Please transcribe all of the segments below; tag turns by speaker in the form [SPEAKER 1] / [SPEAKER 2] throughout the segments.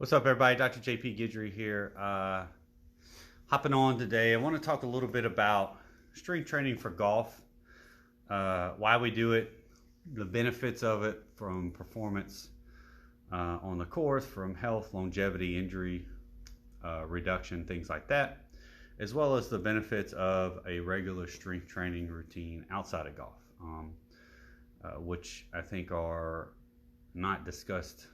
[SPEAKER 1] What's up, everybody? Dr. JP Guidry here. Hopping on today, I want to talk a little bit about strength training for golf, why we do it, the benefits of it from performance on the course, from health, longevity, injury reduction, things like that, as well as the benefits of a regular strength training routine outside of golf, which I think are not discussed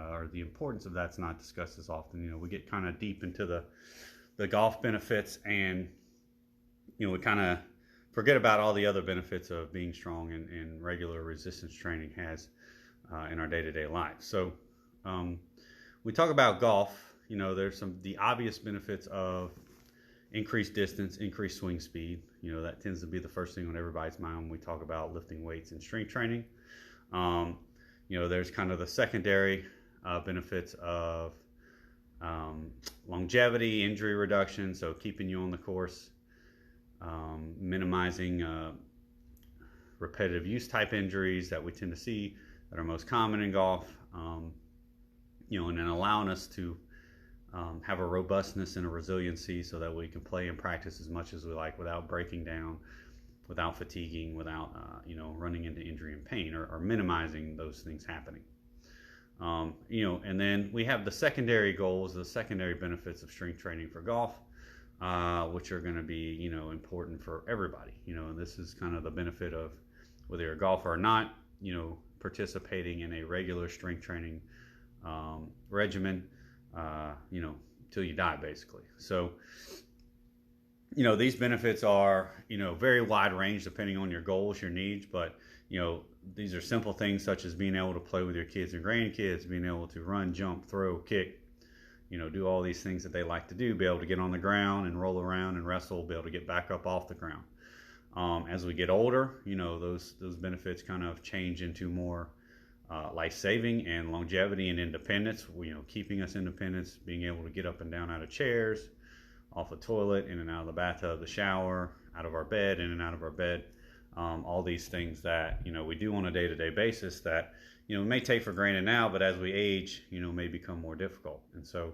[SPEAKER 1] or the importance of that's not discussed as often. We get kind of deep into the golf benefits, and we kind of forget about all the other benefits of being strong and regular resistance training has in our day-to-day life. So we talk about golf. There's the obvious benefits of increased distance, increased swing speed. That tends to be the first thing on everybody's mind when we talk about lifting weights and strength training. There's kind of the secondary benefits of longevity, injury reduction, so keeping you on the course, minimizing repetitive use type injuries that we tend to see that are most common in golf, and then allowing us to have a robustness and a resiliency so that we can play and practice as much as we like without breaking down, without fatiguing, without running into injury and pain, or minimizing those things happening. And then we have the secondary goals, the secondary benefits of strength training for golf, which are going to be important for everybody. And this is kind of the benefit of whether you're a golfer or not, participating in a regular strength training regimen, till you die, basically. So these benefits are, very wide range depending on your goals, your needs, but, these are simple things such as being able to play with your kids and grandkids, being able to run, jump, throw, kick, do all these things that they like to do, be able to get on the ground and roll around and wrestle, be able to get back up off the ground. As we get older, those benefits kind of change into more life-saving and longevity and independence, keeping us independent, being able to get up and down out of chairs, off the toilet, in and out of the bathtub, the shower, out of our bed, in and out of our bed. All these things that we do on a day-to-day basis that we may take for granted now, but as we age, may become more difficult. And so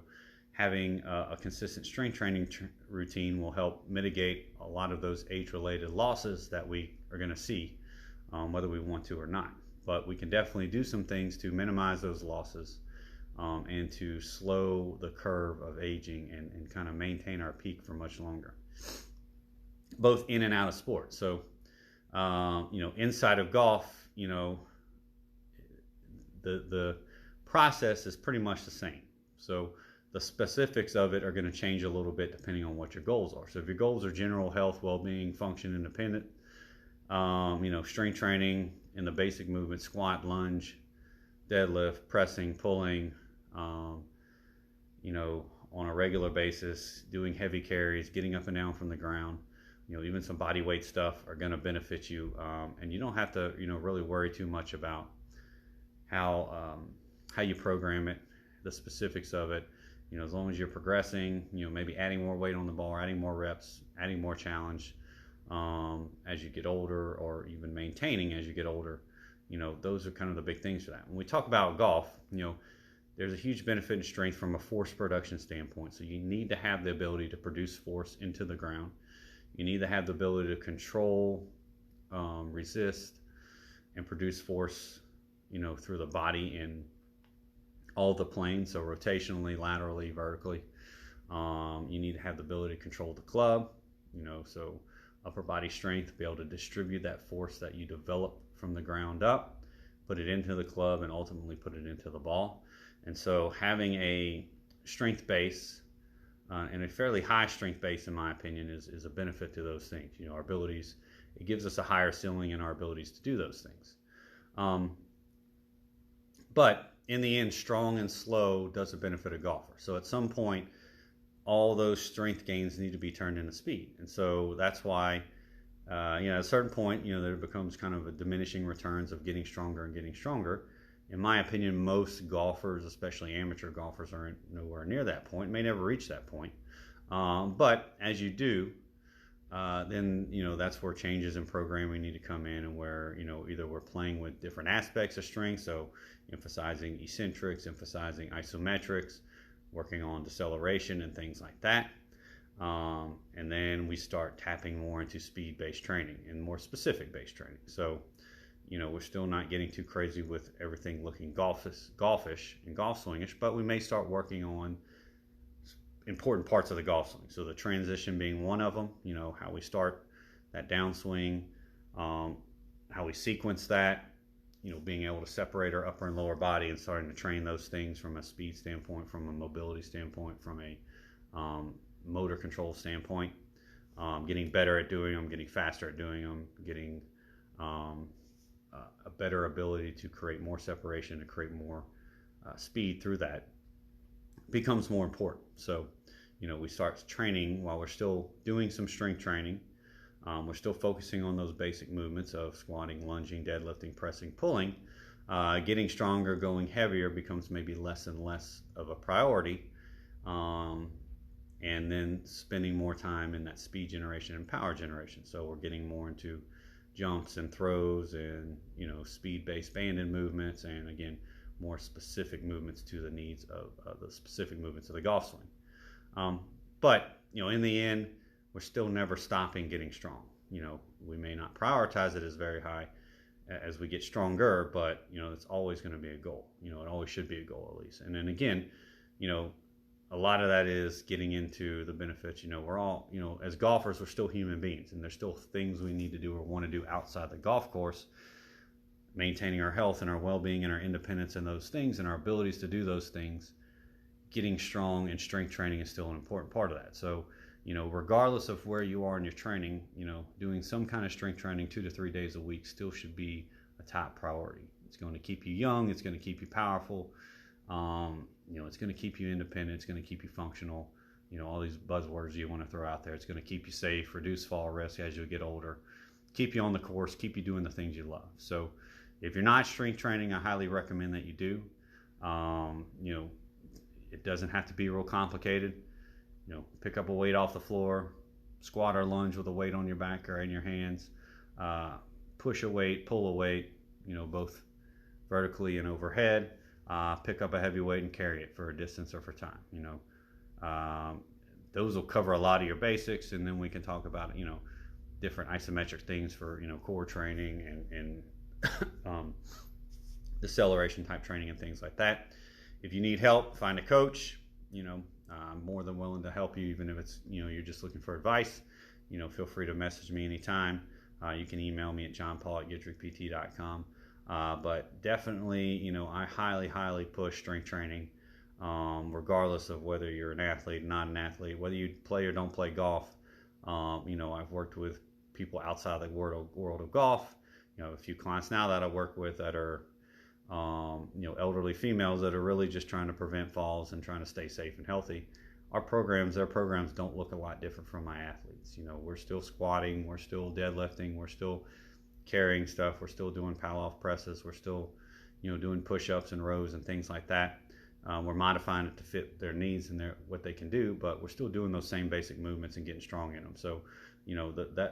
[SPEAKER 1] having a consistent strength training routine will help mitigate a lot of those age-related losses that we are going to see, whether we want to or not. But we can definitely do some things to minimize those losses, and to slow the curve of aging and kind of maintain our peak for much longer, both in and out of sports. So, inside of golf, the process is pretty much the same. So the specifics of it are going to change a little bit depending on what your goals are. So if your goals are general health, well-being, function, independent, strength training in the basic movement, squat, lunge, deadlift, pressing, pulling, on a regular basis, doing heavy carries, getting up and down from the ground, even some body weight stuff are going to benefit you. And you don't have to, really worry too much about how you program it, the specifics of it. As long as you're progressing, maybe adding more weight on the bar, adding more reps, adding more challenge as you get older, or even maintaining as you get older. Those are kind of the big things for that. When we talk about golf, there's a huge benefit in strength from a force production standpoint. So you need to have the ability to produce force into the ground. You need to have the ability to control, resist, and produce force, through the body in all the planes. So rotationally, laterally, vertically. You need to have the ability to control the club, so upper body strength, be able to distribute that force that you develop from the ground up, put it into the club, and ultimately put it into the ball. And so having a strength base, and a fairly high strength base, in my opinion, is a benefit to those things. Our abilities, it gives us a higher ceiling in our abilities to do those things. But in the end, strong and slow does benefit a golfer. So at some point, all those strength gains need to be turned into speed. And so that's why, at a certain point, there becomes kind of a diminishing returns of getting stronger and getting stronger. In my opinion, most golfers, especially amateur golfers, aren't nowhere near that point, may never reach that point. But as you do, then that's where changes in programming need to come in, and where either we're playing with different aspects of strength, so emphasizing eccentrics, emphasizing isometrics, working on deceleration and things like that. And then we start tapping more into speed-based training and more specific-based training. So we're still not getting too crazy with everything looking golfish and golf swingish, but we may start working on important parts of the golf swing. So the transition being one of them, how we start that downswing, how we sequence that, being able to separate our upper and lower body and starting to train those things from a speed standpoint, from a mobility standpoint, from a motor control standpoint, getting better at doing them, getting faster at doing them, getting a better ability to create more separation, to create more speed through that becomes more important. So, we start training while we're still doing some strength training. We're still focusing on those basic movements of squatting, lunging, deadlifting, pressing, pulling. Getting stronger, going heavier becomes maybe less and less of a priority. And then spending more time in that speed generation and power generation. So we're getting more into jumps and throws and speed-based banded movements, and again more specific movements to the needs of the specific movements of the golf swing. But in the end, we're still never stopping getting strong. We may not prioritize it as very high as we get stronger, but it's always going to be a goal. It always should be a goal at least. And then again, a lot of that is getting into the benefits. We're all, as golfers, we're still human beings, and there's still things we need to do or want to do outside the golf course. Maintaining our health and our well-being and our independence and those things and our abilities to do those things, getting strong and strength training is still an important part of that. So, regardless of where you are in your training, doing some kind of strength training 2 to 3 days a week still should be a top priority. It's going to keep you young. It's going to keep you powerful. It's going to keep you independent. It's going to keep you functional. All these buzzwords you want to throw out there. It's going to keep you safe, reduce fall risk as you get older, keep you on the course, keep you doing the things you love. So if you're not strength training, I highly recommend that you do. It doesn't have to be real complicated. Pick up a weight off the floor, squat or lunge with a weight on your back or in your hands, push a weight, pull a weight, both vertically and overhead. Pick up a heavy weight and carry it for a distance or for time. Those will cover a lot of your basics, and then we can talk about different isometric things for core training and deceleration type training and things like that. If you need help, find a coach. I'm more than willing to help you, even if it's you're just looking for advice. Feel free to message me anytime. You can email me at johnpaul@goodrickpt.com. But definitely, I highly push strength training, regardless of whether you're an athlete, not an athlete, whether you play or don't play golf. I've worked with people outside the world of golf. A few clients now that I work with that are, elderly females that are really just trying to prevent falls and trying to stay safe and healthy. Their programs don't look a lot different from my athletes. We're still squatting, we're still deadlifting, we're still carrying stuff, we're still doing pal-off presses, we're still, doing push-ups and rows and things like that. We're modifying it to fit their needs and what they can do, but we're still doing those same basic movements and getting strong in them. So,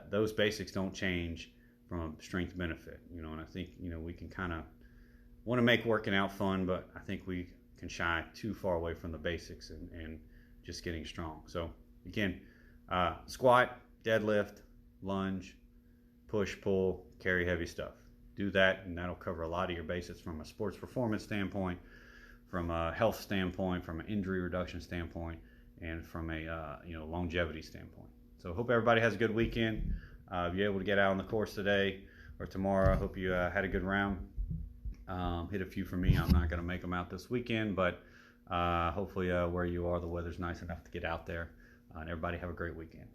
[SPEAKER 1] those basics don't change from a strength benefit. And I think, we can kind of want to make working out fun, but I think we can shy too far away from the basics and just getting strong. So again, squat, deadlift, lunge, push, pull, carry heavy stuff. Do that, and that'll cover a lot of your basics from a sports performance standpoint, from a health standpoint, from an injury reduction standpoint, and from a longevity standpoint. So hope everybody has a good weekend. If you're able to get out on the course today or tomorrow, I hope you had a good round. Hit a few for me. I'm not going to make them out this weekend, but hopefully where you are, the weather's nice enough to get out there. And everybody have a great weekend.